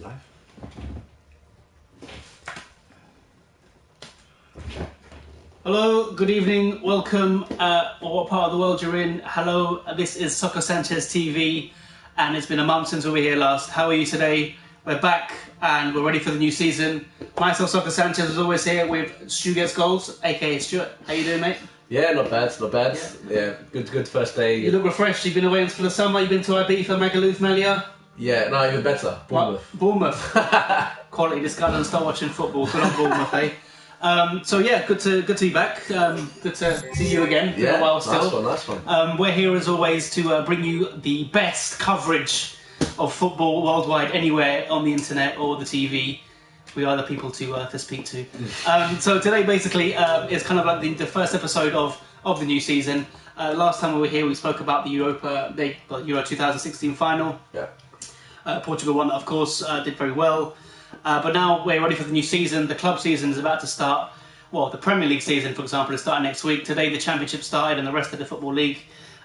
live. Hello, good evening, welcome, or what part of the world you're in. Hello, this is Soccer Sanchez TV, and it's been a month since we were here last. How are you today? We're back, and we're ready for the new season. Myself, Soccer Sanchez, is always here with Stu Gets Goals, aka Stuart. How you doing, mate? Yeah, not bad, not bad. Yeah, good first day. You look refreshed. You've been away for the summer. You've been to Ibiza, Magaluf, Melia. Yeah, no, even better. Bournemouth. Bournemouth. Quality. This guy doesn't start watching football. Good on Bournemouth, eh? So yeah, good to be back. Good to see you again. Been a while still. Nice one. We're here as always to bring you the best coverage of football worldwide, anywhere on the internet or the TV. We are the people to speak to. So today basically is kind of like the first episode of the new season. Last time we were here, we spoke about the Euro 2016 final. Yeah. Portugal won, of course, did very well. But now we're ready for the new season. The club season is about to start. Well, the Premier League season, for example, is starting next week. Today the Championship started and the rest of the Football League.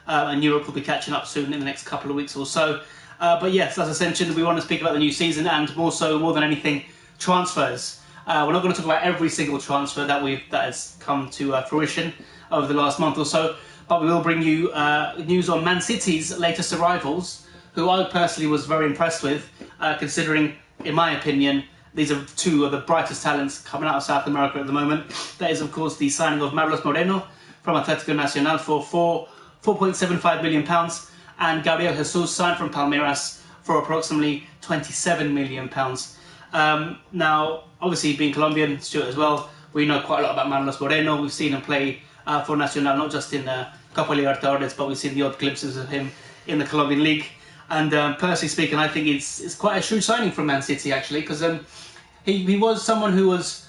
And Europe will be catching up soon in the next couple of weeks or so. But yes, as I mentioned, we want to speak about the new season and more than anything, transfers. We're not going to talk about every single transfer that has come to fruition over the last month or so. But we will bring you news on Man City's latest arrivals, who I personally was very impressed with, considering, in my opinion, these are two of the brightest talents coming out of South America at the moment. That is, of course, the signing of Marlos Moreno from Atletico Nacional for £4.75 million, and Gabriel Jesus signed from Palmeiras for approximately £27 million. Now, obviously, being Colombian, Stuart as well, we know quite a lot about Marlos Moreno. We've seen him play for Nacional, not just in Copa Libertadores, but we've seen the odd glimpses of him in the Colombian League. And personally speaking, I think it's quite a shrewd signing from Man City, actually, because he was someone who was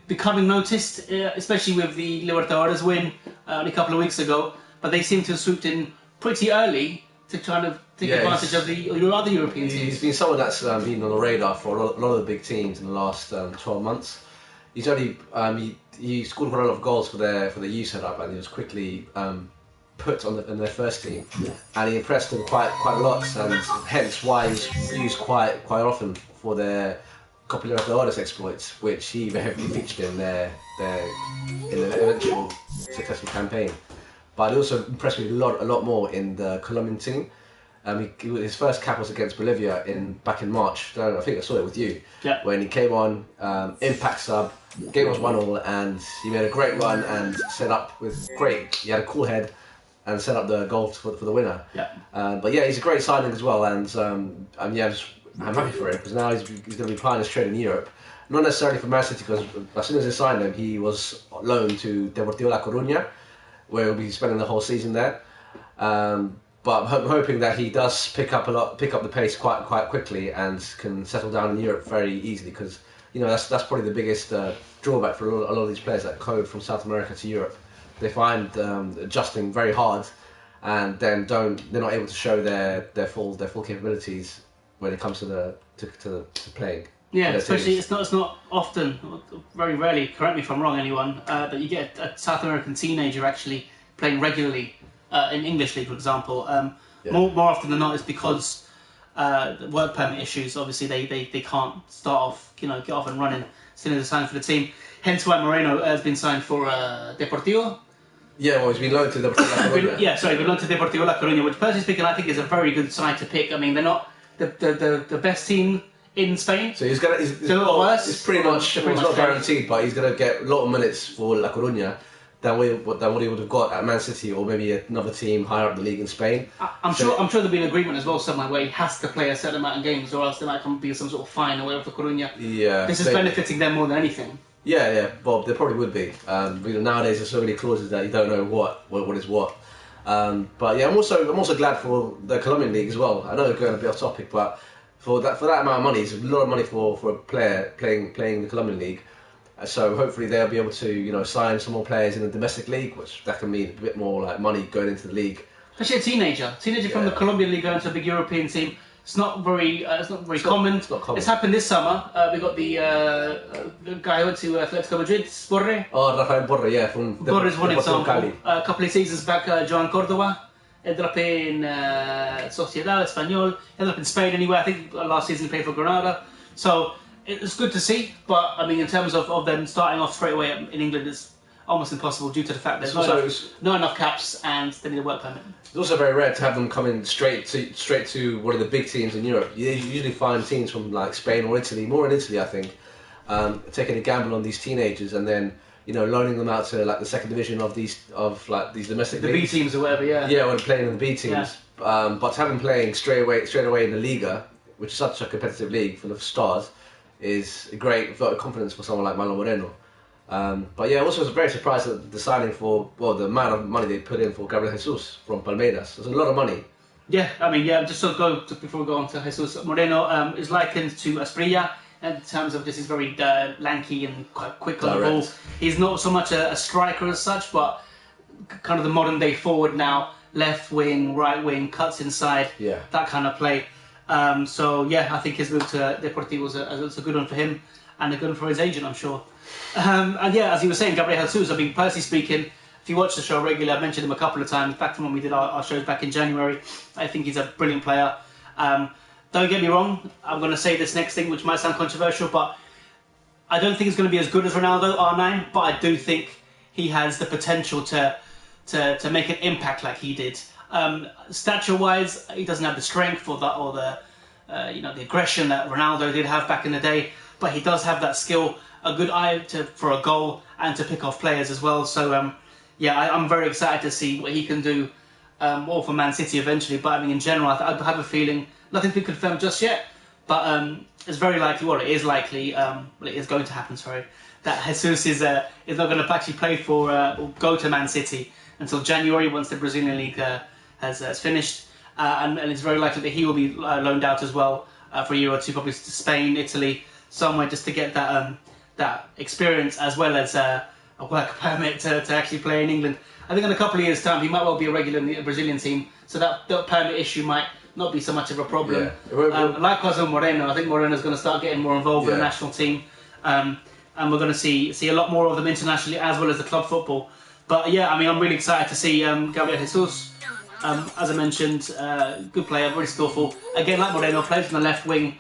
becoming noticed, especially with the Libertadores win a couple of weeks ago. But they seem to have swooped in pretty early to try to take advantage of the other European teams. He's been someone that's been on the radar for a lot of the big teams in the last 12 months. He's only he scored quite a lot of goals for the youth setup, and he was quickly put in their first team, and he impressed them quite a lot, and hence why he's used quite often for their Copa Libertadores exploits, which he very heavily featured in their eventual successful campaign. But he also impressed me a lot more in the Colombian team. His first cap was against Bolivia back in March. I think I saw it with you. Yeah. When he came on, impact sub, game was 1-1, and he made a great run and set up with great. He had a cool head and set up the goal for the winner. Yeah. But yeah, he's a great signing as well, and I'm happy for him because now he's going to be playing his trade in Europe. Not necessarily for Man City, because as soon as they signed him, he was loaned to Deportivo La Coruña, where he'll be spending the whole season there. But I'm hoping that he does pick up the pace quite quickly and can settle down in Europe very easily, because that's probably the biggest drawback for a lot of these players that go from South America to Europe. They find adjusting very hard, and then they're not able to show their full capabilities when it comes to playing. Yeah, especially it's not often, very rarely. Correct me if I'm wrong, anyone, that you get a South American teenager actually playing regularly in English League, for example. More often than not, it's because work permit issues. Obviously, they can't start off, get off and running as soon as they sign for the team. Hence why Moreno has been signed for Deportivo. Yeah, well, he's been loaned to Deportivo La Coruña. Been loaned to Deportivo La Coruña, which, personally speaking, I think is a very good side to pick. I mean, they're not the best team in Spain. So he's worse. It's pretty much not guaranteed, but he's going to get a lot of minutes for La Coruña than what he would have got at Man City or maybe another team higher up the league in Spain. I'm sure there'll be an agreement as well somewhere where he has to play a certain amount of games, or else there might be some sort of fine or whatever for Coruña. Yeah, this is benefiting them more than anything. Yeah, Bob, there probably would be. Nowadays there's so many clauses that you don't know what is what. But yeah, I'm also glad for the Colombian league as well. I know we're going a bit off topic, but for that amount of money, it's a lot of money for a player playing the Colombian league. So hopefully they'll be able to sign some more players in the domestic league, which that can mean a bit more like money going into the league. Especially a teenager from the Colombian league going to a big European team. It's not very common. It's not common. It's happened this summer. We got the guy who went to Atletico Madrid, Borre. Oh, Rafael Borre, yeah, from Borre is one example. Cali. A couple of seasons back, Joan Cordova ended up in Sociedad, Espanyol, ended up in Spain anyway. I think last season he played for Granada. So it's good to see, but I mean, in terms of them starting off straight away in England, it's almost impossible due to the fact there's not enough caps and they need a work permit. It's also very rare to have them come in straight to one of the big teams in Europe. You usually find teams from like Spain or Italy, more in Italy, I think, taking a gamble on these teenagers and then loaning them out to like the second division of these domestic the leagues. B teams or whatever, yeah. Yeah, when playing in the B teams. Yeah. But to have them playing straight away in the Liga, which is such a competitive league full of stars, is a great vote of confidence for someone like Marlos Moreno. But yeah, I also was very surprised at the signing for, the amount of money they put in for Gabriel Jesus from Palmeiras. There's a lot of money. Yeah, I mean, just before we go on to Jesus, Moreno is likened to Asprilla in terms of just he's very lanky and quite quick on the ball. He's not so much a striker as such, but kind of the modern day forward now, left wing, right wing, cuts inside, that kind of play. So yeah, I think his move to Deportivo was a good one for him and a good one for his agent, I'm sure. And yeah, as you were saying, Gabriel Jesus, I mean, personally speaking, if you watch the show regularly, I've mentioned him a couple of times, back from when we did our shows back in January. I think he's a brilliant player. Don't get me wrong, I'm going to say this next thing, which might sound controversial, but I don't think he's going to be as good as Ronaldo, R9, but I do think he has the potential to make an impact like he did. Stature-wise, he doesn't have the strength or the aggression that Ronaldo did have back in the day, but he does have that skill, a good eye for a goal and to pick off players as well. So I'm very excited to see what he can do, all for Man City eventually. But I mean, in general, I have a feeling nothing's been confirmed just yet, but it's very likely. Well, it is likely. It is going to happen. Sorry, that Jesus is not going to actually play for or go to Man City until January once the Brazilian league has finished, and it's very likely that he will be loaned out as well for a year or two, probably to Spain, Italy, somewhere just to get that experience as well as a work permit to actually play in England. I think in a couple of years' time he might well be a regular in the Brazilian team, so that permit issue might not be so much of a problem. Yeah. Likewise with Moreno, I think Moreno's going to start getting more involved with the national team, and we're going to see a lot more of them internationally as well as the club football. But yeah, I mean, I'm really excited to see Gabriel Jesus. As I mentioned, good player, very skillful. Again, like Moreno, plays on the left wing.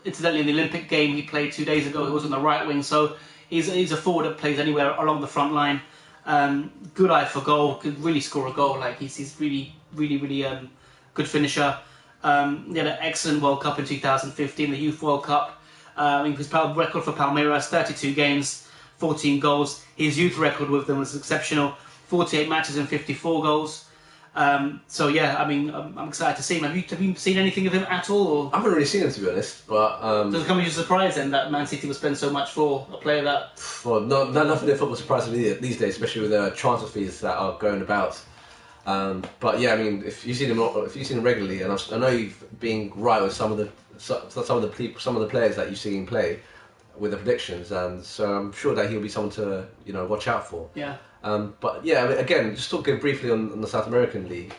Incidentally, in the Olympic game he played 2 days ago, he was on the right wing. So he's a forward that plays anywhere along the front line. Good eye for goal, could really score a goal. Like he's really good finisher. He had an excellent World Cup in 2015, the Youth World Cup. His record for Palmeiras, 32 games, 14 goals. His youth record with them was exceptional, 48 matches and 54 goals. So yeah, I mean, I'm excited to see him. Have you seen anything of him at all? Or? I haven't really seen him, to be honest. But does it come as a surprise then that Man City would spend so much for a player that? Well, nothing in football surprises me these days, especially with the transfer fees that are going about. But yeah, I mean, if you've seen him regularly, and I know you've been right with some of the players that you've seen play with the predictions, and so I'm sure that he'll be someone to watch out for. Yeah. But yeah, I mean, again, just talking briefly on the South American League,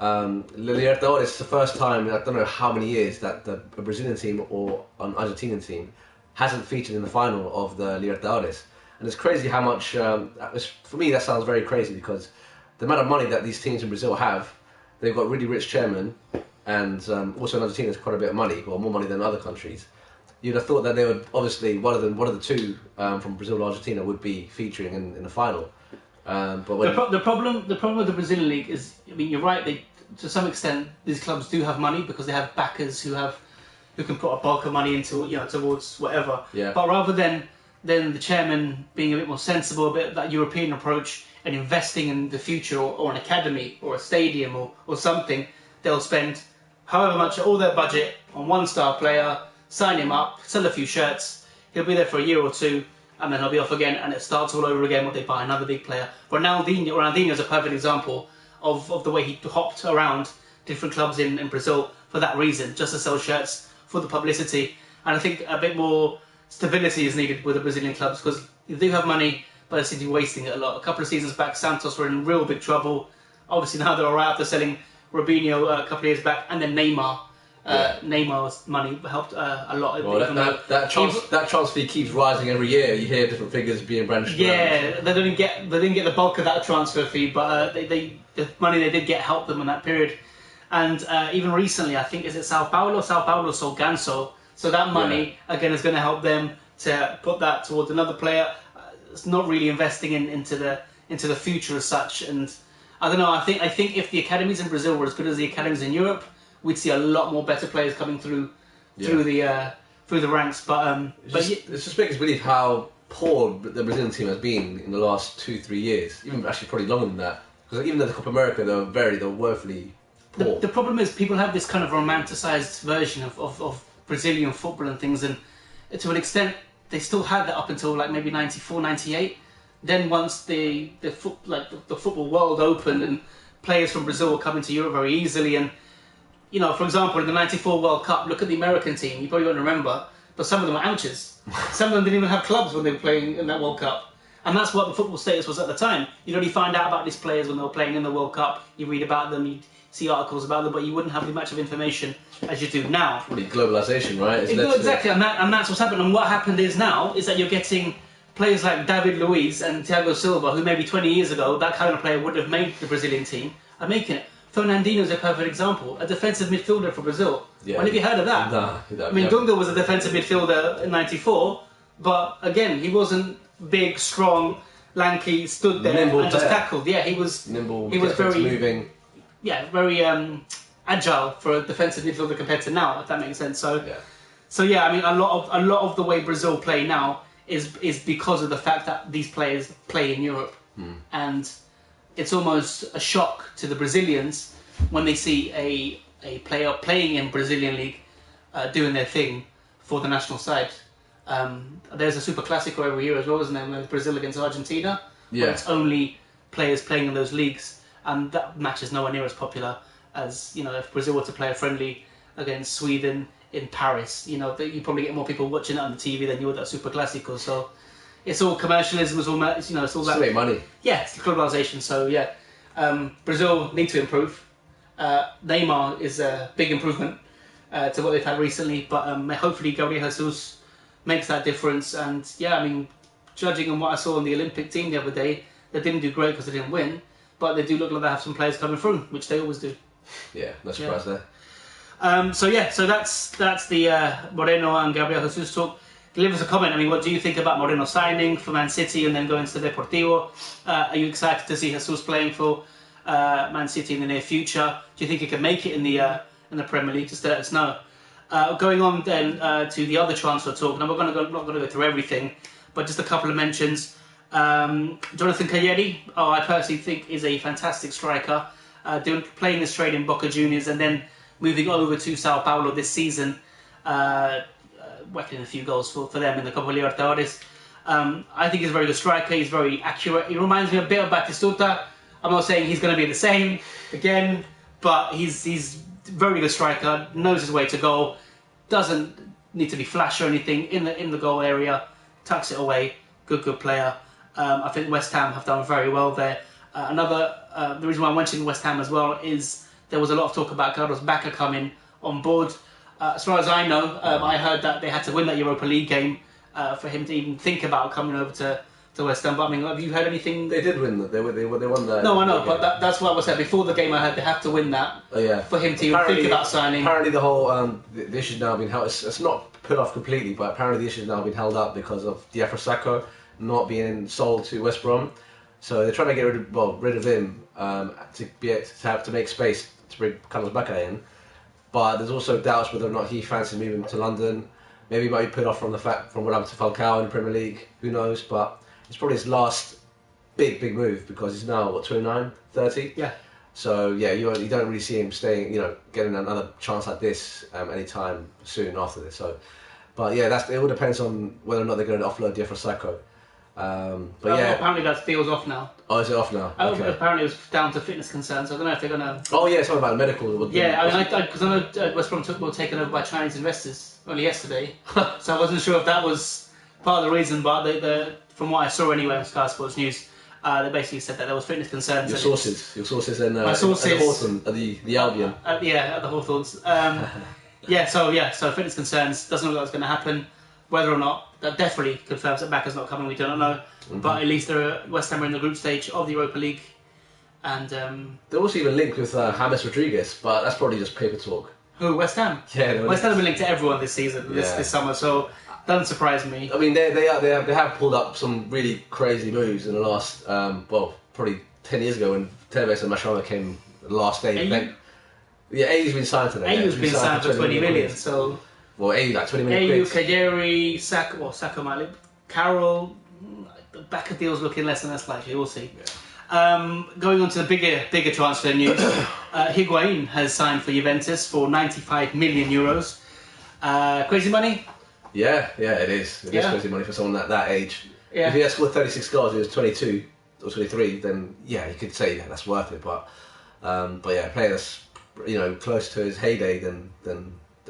Libertadores is the first time in I don't know how many years that a Brazilian team or an Argentinian team hasn't featured in the final of the Libertadores, and it's crazy how much. For me, that sounds very crazy because the amount of money that these teams in Brazil have, they've got really rich chairmen, and also in Argentina there's quite a bit of money, or more money than other countries. You'd have thought that they would obviously one of the two from Brazil or Argentina would be featuring in the final. But the problem with the Brazilian league is, I mean, you're right. To some extent, these clubs do have money because they have backers who can put a bulk of money into towards whatever. Yeah. But rather than the chairman being a bit more sensible, a bit of that European approach and investing in the future or an academy or a stadium or something, they'll spend however much all their budget on one star player, sign him up, sell a few shirts. He'll be there for a year or two, and then he'll be off again, and it starts all over again when they buy another big player. Ronaldinho is a perfect example of the way he hopped around different clubs in Brazil for that reason, just to sell shirts for the publicity. And I think a bit more stability is needed with the Brazilian clubs because they do have money, but they seem to be wasting it a lot. A couple of seasons back, Santos were in real big trouble. Obviously now they're alright after selling Robinho a couple of years back, and then Neymar Neymar's money helped a lot. Well, that transfer fee keeps rising every year. You hear different figures being brandished. Yeah, they didn't get the bulk of that transfer fee, but the money they did get helped them in that period. And even recently, I think, is it Sao Paulo? Sao Paulo sold Ganso, so that money again is going to help them to put that towards another player. It's not really investing into the future as such. And I don't know. I think if the academies in Brazil were as good as the academies in Europe, we'd see a lot more better players coming through the ranks. But it's just makes us believe how poor the Brazilian team has been in the last 2-3 years. Even actually probably longer than that. Because even at the Copa America, they're woefully poor. The problem is people have this kind of romanticised version of Brazilian football and things, and to an extent they still had that up until like maybe 94, 98. Then once the football world opened and players from Brazil were coming to Europe very easily, and you know, for example, in the '94 World Cup, look at the American team. You probably won't remember, but some of them were ouches. Some of them didn't even have clubs when they were playing in that World Cup. And that's what the football status was at the time. You'd only find out about these players when they were playing in the World Cup. You read about them, you see articles about them, but you wouldn't have as much of information as you do now. Probably globalisation, right? Exactly, and that's what's happened. And what happened is now is that you're getting players like David Luiz and Thiago Silva, who maybe 20 years ago, that kind of player would have made the Brazilian team, are making it. Fernandinho is a perfect example, a defensive midfielder for Brazil. Yeah. When have you heard of that? No, I mean, Dunga was a defensive midfielder in '94, but again, he wasn't big, strong, lanky, stood there and just tackled. Yeah, he was nimble. He was very moving. Yeah, very agile for a defensive midfielder compared to now, if that makes sense. So I mean, a lot of the way Brazil play now is because of the fact that these players play in Europe, and it's almost a shock to the Brazilians when they see a player playing in Brazilian league doing their thing for the national side. There's a Super Classico every year as well, isn't there? Brazil against Argentina. Yeah. It's only players playing in those leagues, and that match is nowhere near as popular as, you know, if Brazil were to play a friendly against Sweden in Paris. You know, you probably get more people watching it on the TV than you would at Super Classico. So it's all commercialism. It's all, you know, it's all that. It's money. Yeah, it's globalization. So yeah, Brazil need to improve. Neymar is a big improvement to what they've had recently, but hopefully Gabriel Jesus makes that difference. And yeah, I mean, judging on what I saw on the Olympic team the other day, they didn't do great because they didn't win, but they do look like they have some players coming through, which they always do. Yeah, no surprise there. So that's the Moreno and Gabriel Jesus talk. Leave us a comment. I mean, what do you think about Moreno signing for Man City and then going to Deportivo? Are you excited to see Jesus playing for Man City in the near future? Do you think he can make it in the Premier League? Just let us know. Going on then to the other transfer talk. Now we're not going to go through everything, but just a couple of mentions. Jonathan Caleri, I personally think is a fantastic striker. Playing his trade in Boca Juniors and then moving over to Sao Paulo this season. Whacking a few goals for them in the Copa Libertadores. I think he's a very good striker. He's very accurate. He reminds me a bit of Batistuta. I'm not saying he's going to be the same again, but he's a very good striker. Knows his way to goal. Doesn't need to be flash or anything in the goal area. Tucks it away. Good player. I think West Ham have done very well there. The reason why I'm mentioning West Ham as well is there was a lot of talk about Carlos Bacca coming on board. As far as I know, I heard that they had to win that Europa League game for him to even think about coming over to West Ham. But I mean, have you heard anything? They did win that. They won that. No, I know, but that's what I was saying. Before the game, I heard they have to win that for him to even think about signing. Apparently, the whole the issue's now been held. It's not put off completely, but apparently the issue's now been held up because of Diafra not being sold to West Brom. So they're trying to get rid of him to make space to bring Carlos Bacca in. But there's also doubts whether or not he fancies moving to London. Maybe he might be put off from what happened to Falcao in the Premier League. Who knows? But it's probably his last big move because he's now 29, 30. Yeah. So yeah, you don't really see him staying. Getting another chance like this anytime soon after this. So, but yeah, it all depends on whether or not they're going to offload Diafra. Apparently that deal's off now. Oh, is it off now? Okay. Apparently it was down to fitness concerns. I don't know if they're going to... Oh yeah, something about the medical. Yeah, because I know West Brom were taken over by Chinese investors only yesterday. So I wasn't sure if that was part of the reason, but from what I saw anyway on Sky Sports News, they basically said that there was fitness concerns. Your sources in my sources, at the Hawthorn, at the Albion. At the Hawthorns. So fitness concerns, doesn't look like it's going to happen. Whether or not, that definitely confirms that Bacca's not coming, we do not know. But at least West Ham are in the group stage of the Europa League. And they're also even linked with James Rodriguez, but that's probably just paper talk. who, West Ham? Yeah, West Ham have been linked to everyone this season, this summer, so doesn't surprise me. I mean, they have pulled up some really crazy moves in the last, probably 10 years ago when Tevez and Machado came the last day. AU's been signed today. AU's been signed for 20 million, so... Well, AU, like 20 million AU, Kajeri, Saka might live. Carroll, the Bacca deal's looking less and less likely, we'll see. Yeah. Going on to the bigger transfer news, Higuain has signed for Juventus for 95 million euros. Crazy money? Yeah, it is. It is crazy money for someone at that age. Yeah. If he had scored 36 goals, he was 22 or 23, then you could say that's worth it. But a player that's close to his heyday than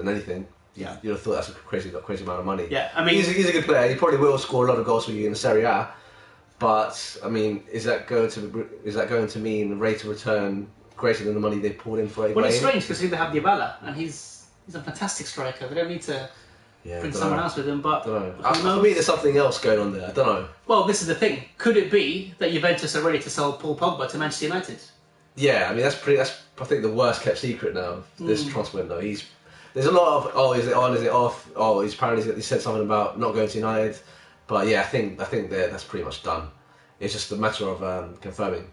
anything. Yeah. You'd have thought that's a crazy amount of money. Yeah, I mean he's a good player. He probably will score a lot of goals for you in the Serie A. But I mean, is that going to mean a rate of return greater than the money they poured in for Higuain? Well, it's strange because they have Dybala and he's a fantastic striker. They don't need to bring someone else with him. But for me, there's something else going on there. I don't know. Well, this is the thing. Could it be that Juventus are ready to sell Paul Pogba to Manchester United? Yeah, I mean that's I think the worst kept secret now. This transfer window. There's a lot of is it on, is it off? He said something about not going to United, but I think that's pretty much done. It's just a matter of confirming.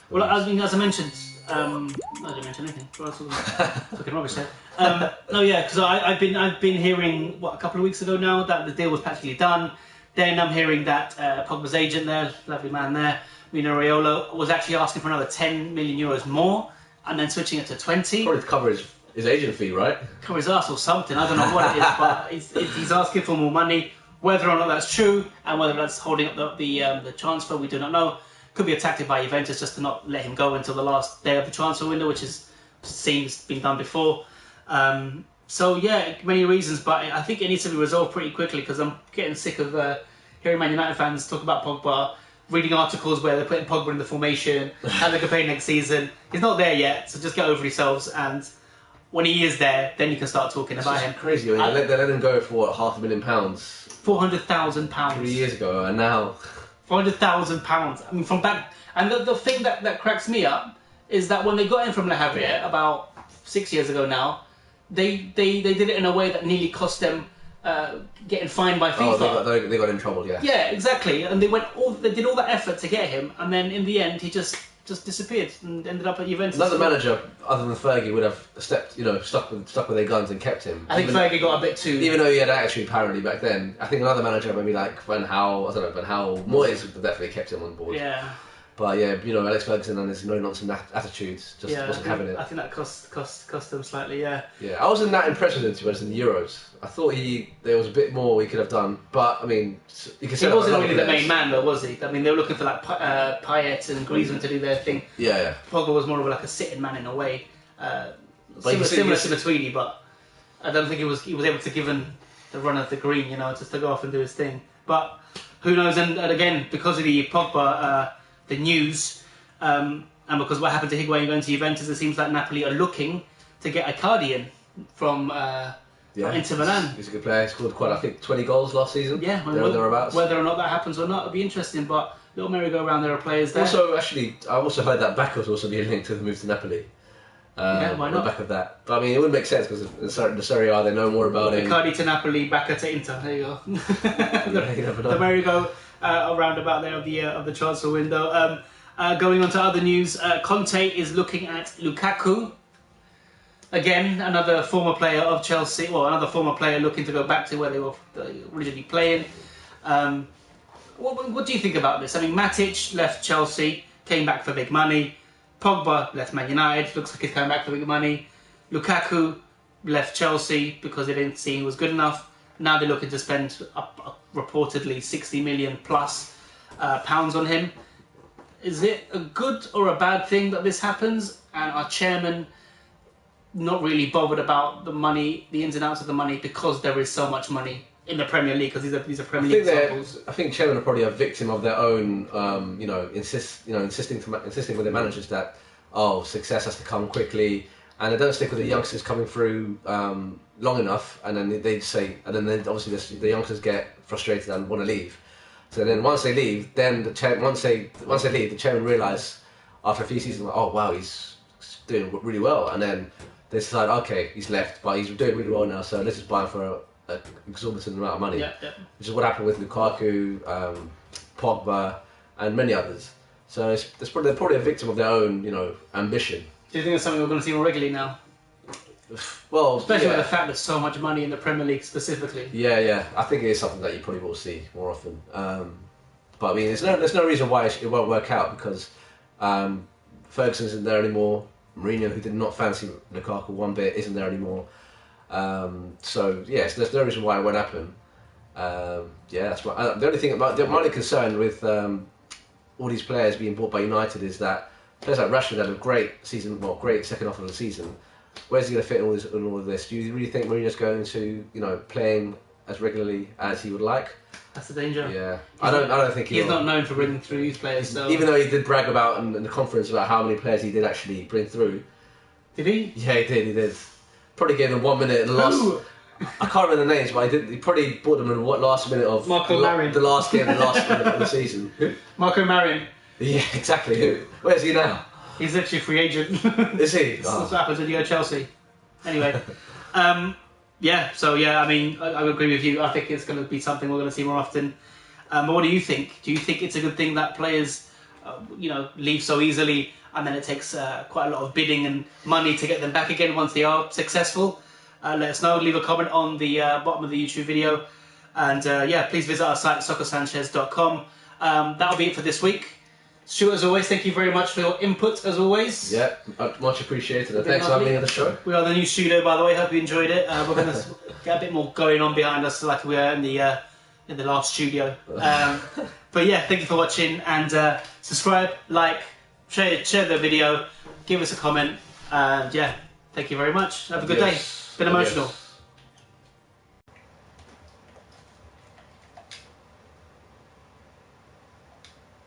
Well, as I mentioned, I didn't mention anything. Fucking rubbish there. Because I've been hearing a couple of weeks ago now that the deal was practically done. Then I'm hearing that Pogba's agent there, lovely man there, Mino Raiola, was actually asking for another 10 million euros more, and then switching it to 20. Probably to cover his agent fee, right? Cover his ass or something. I don't know what it is, but he's asking for more money. Whether or not that's true, and whether that's holding up the transfer, we do not know. Could be a tactic by Juventus just to not let him go until the last day of the transfer window, which seems been done before. Many reasons, but I think it needs to be resolved pretty quickly because I'm getting sick of hearing Man United fans talk about Pogba, reading articles where they're putting Pogba in the formation, how they could play next season. He's not there yet, so just get over yourselves, and when he is there, then you can start talking about him. Crazy. I mean, they let him go for £500,000. £400,000 3 years ago, and now £400,000. I mean, from back, and the thing that cracks me up is that when they got him from Le Havre about 6 years ago now, they did it in a way that nearly cost them getting fined by FIFA. Oh, they got in trouble, yeah. Yeah, exactly. And they did all that effort to get him, and then in the end, he just disappeared and ended up at Juventus. Another manager other than Fergie would have stuck with their guns and kept him. I think Fergie got a bit too... Even though he had attitude apparently back then, I think another manager, maybe like Van Gaal, Moyes would have definitely kept him on board. Yeah. But Alex Ferguson and his no-nonsense attitudes wasn't having it. I think that cost them slightly, yeah. Yeah, I wasn't that impressed with him, to be honest, in the Euros. I thought there was a bit more we could have done, but I mean, you can say he wasn't really the main man, though, was he? I mean, they were looking for like Payet and Griezmann to do their thing. Yeah. Pogba was more of like a sitting man in a way, similar to Tweedy, but I don't think he was able to give him the run of the green, just to go off and do his thing. But who knows? And again, because of the Pogba. The news, and because what happened to Higuain going to Juventus, it seems like Napoli are looking to get Icardi in from Inter Milan. He's a good player. He scored I think 20 goals last season. Yeah, thereabouts. Whether or not that happens or not, it'll be interesting. But little merry-go-round, there are players there. Also, actually, I also heard that Bacca was also being linked to the move to Napoli. Why not? On the back of that. But I mean, it would make sense because the Serie A, they know more about him. Icardi to Napoli, Bacca to Inter. There you go. The merry-go. Around about there of the transfer window. Going on to other news, Conte is looking at Lukaku. Again, another former player of Chelsea, another former player looking to go back to where they were originally playing. What do you think about this? I mean, Matic left Chelsea, came back for big money. Pogba left Man United, looks like he's coming back for big money. Lukaku left Chelsea because they didn't see he was good enough. Now they're looking to spend reportedly 60 million plus pounds on him. Is it a good or a bad thing that this happens? And our chairman not really bothered about the money, the ins and outs of the money, because there is so much money in the Premier League? Because these are Premier League examples. I think chairman are probably a victim of their own, insisting with their managers that success has to come quickly. and they don't stick with the youngsters coming through long enough, and then they say, and then obviously the youngsters get frustrated and want to leave. So then once they leave, then once they leave, the chairman realise after a few seasons, oh wow, he's doing really well, and then they decide, okay, he's left, but he's doing really well now, so let's just buy him for an exorbitant amount of money. Yeah, yeah. Which is what happened with Lukaku, Pogba, and many others. So they're probably a victim of their own, ambition. Do you think it's something we're going to see more regularly now? Well, especially with the fact there's so much money in the Premier League specifically. Yeah. I think it is something that you probably will see more often. But I mean, there's no reason why it won't work out, because Ferguson isn't there anymore. Mourinho, who did not fancy Lukaku one bit, isn't there anymore. So yes, there's no reason why it won't happen. That's why. The only thing about my only concern with all these players being bought by United is that players like Rashford had a great second half of the season. Where's he going to fit in all of this? Do you really think Mourinho's going to, playing as regularly as he would like? That's the danger. Yeah, I don't think he's not known for bringing through youth players. So. Even though he did brag about in the conference about how many players he did actually bring through. Did he? Yeah, he did. Probably gave them 1 minute in the last. I can't remember the names, but he probably bought them in the last minute of the last game, the last minute of the season. Marco Marion. Yeah, exactly. Where's he now? He's actually a free agent. Is he? That's what happens when you go to Chelsea. Anyway, I mean, I agree with you. I think it's going to be something we're going to see more often. But what do you think? Do you think it's a good thing that players, leave so easily, and then it takes quite a lot of bidding and money to get them back again once they are successful? Let us know. Leave a comment on the bottom of the YouTube video. And please visit our site, soccersanchez.com. That'll be it for this week. Stuart, as always, thank you very much for your input, as always. Yeah, much appreciated. Thanks for having me on the show. We are the new studio, by the way. Hope you enjoyed it. We're going to get a bit more going on behind us, like we were in the last studio. But yeah, thank you for watching, and subscribe, like, share the video, give us a comment, and thank you very much. Have a good day. It's been emotional.